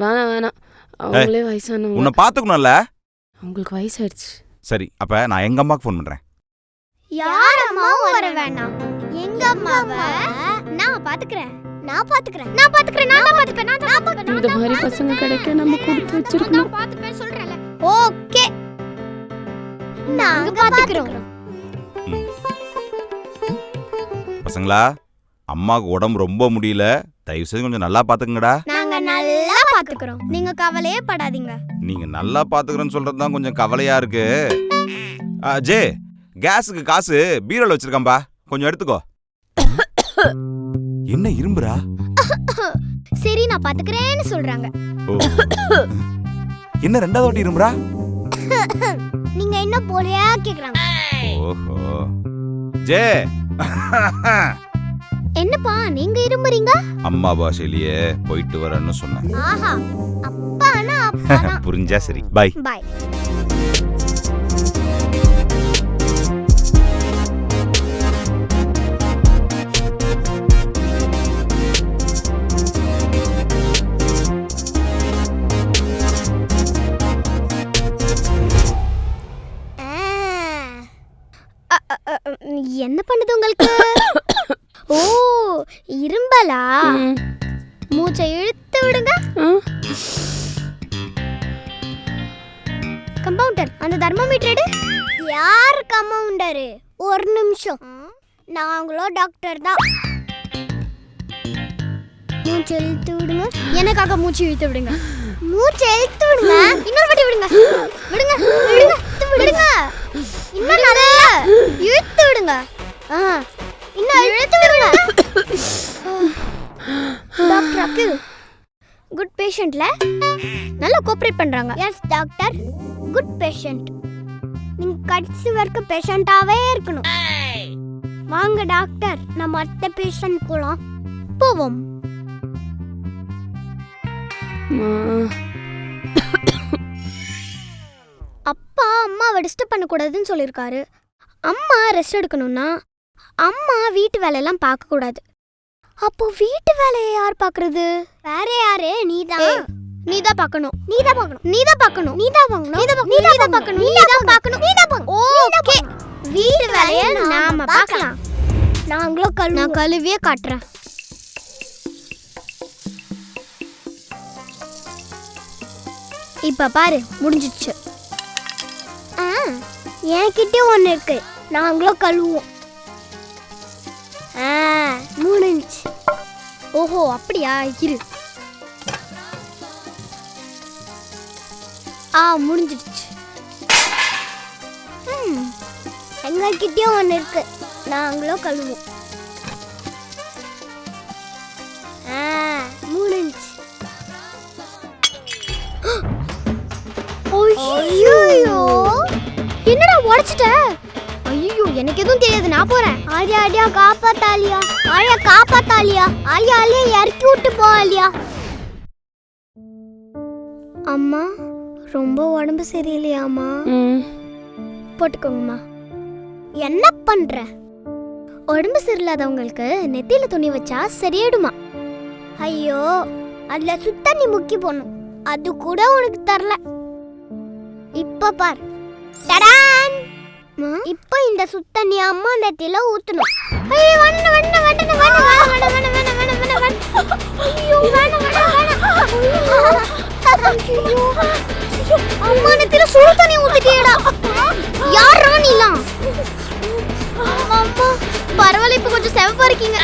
வேணாம் அவங்களே வயசானவங்க. உன்னை பாத்துக்கணும்ல. அவங்களுக்கு வயசாயிடுச்சு. சரி, அப்ப நான் எங்க அம்மாக்கு ஃபோன் பண்றேன். யார் அம்மாவும் வர வேணாம். எங்க அம்மாவை நான் பாத்துக்கிறேன். இந்த மாதிரி பசங்க கிடைக்க நம்ம கொடுத்து வச்சிருக்கணும். சொல்றேன்ல. ஓகே, நாங்க பாத்துக்கிறோம். பசங்களா, அம்மாவுக்கு உடம்பு ரொம்ப முடியல, தயவு செய்து கொஞ்சம் நல்லா பாத்துக்கங்கடா. நாங்க நல்லா பாத்துக்கிறோம், நீங்க கவலையே படாதீங்க. நீங்க நல்லா பாத்துக்கிறேன்னு சொல்றதுதான் கொஞ்சம் கவலையா இருக்கு. ஜே, கேஸுக்கு காசு பீரோல வச்சிருக்காம்பா, கொஞ்சம் எடுத்துக்கோ. என்ன இரும்புறா? சரி, நான் பாத்துக்கிறேன்னு சொல்றாங்க. என்ன ரெண்டாவது வாட்டி இரும்புறா? நீங்க என்ன போலையா கேக்குறாங்க. ஓஹோ. ஜே, என்னப்பா நீங்க இரும்புறீங்க? அம்மா பாஷையிலேயே போயிட்டு வரேன்னு சொன்னேன். ஆஹா, அப்பானா அப்பா. புரிஞ்சா சரி, பை பை. என்ன பண்ணுது உங்களுக்கு? ஓ, இரும்பலா? மூச்சை இழுத்து விடுங்க. கம்பவுண்டர், அந்த தெர்மோமீட்டர் எடு. யார் கம்பவுண்டர்? ஒரு நிமிஷம், நாங்களும் டாக்டர் தான். மூச்சை இழுத்து விடுங்க. எனக்காக மூச்சு இழுத்து விடுங்க. மூச்சை இழுத்து விடுங்க. இன்னொரு வாட்டி விடுங்க. விடுங்க விடுங்க விடுங்க. இன்னும் நல்லா இழுத்து விடுங்க. இன்னும் இழுத்து விடுங்க. டாக்டர் அகில் குட் பேஷண்ட்ல நல்லா கோஆபரேட் பண்றாங்க. Yes doctor, good patient. நீங்க கடைசி வரைக்கும் பேஷண்டாவே இருக்கணும். வாங்க டாக்டர், நம்ம அடுத்த பேஷண்ட் போவோம். அப்பா அம்மாவை டிஸ்டர்ப் பண்ணக்கூடாதுன்னு சொல்லியிருக்காரு. அம்மா ரெஸ்ட் எடுக்கணும்னா அம்மா வீட்டு வேலையெல்லாம் பார்க்கக்கூடாது. அப்போ வீட்டு வேலையை யார் பார்க்கறது? வேற யாரு? நீதான் பார்க்கணும். ஓகே, வீட்டு வேலையை நாம பார்க்கலாம். நான் கழுவியே காட்டுறேன். இப்ப பாரு, முடிஞ்சிடுச்சு. என்கிட்ட ஒண்ணு இருக்கு, நாங்களும் கழுவுவோம். முடிஞ்சிச்சு. ஓஹோ, அப்படியா? இரு. முடிஞ்சிடுச்சு. எங்ககிட்டயும் ஒண்ணு இருக்கு, நாங்களும் கழுவுவோம். முடிஞ்சிச்சு. ஐயோ, என்னடா உடைச்சிட்ட? ஐயோ, எனக்கு எதுவும் தெரியாது, நான் போறேன். ஆலியா காப்பாத்தாலியா, ஆலியா இறக்கி விட்டு போலியா. அம்மா, ரொம்ப உடம்பு சரியில்லையாம்மா? போட்டுக்கோங்கம்மா. என்ன பண்ற? உடம்பு சரியில்லாதவங்களுக்கு நெத்தியில துணி வச்சா சரியாயிடுமா? ஐயோ, அதுல சுத்தண்ணி முக்கி போடணும், அது கூட உனக்கு தரல. இப்ப பார், டடான். இப்ப இந்த சுத்தண்ணி அம்மா நெத்தியில ஊத்தணும். அம்மா நெத்தியில சுடு தண்ணி ஊத்திட்டியடா. யாரா நீலாம்? அம்மா, பரவாயில்ல, இப்ப கொஞ்சம் செவப்பா இருக்கீங்க.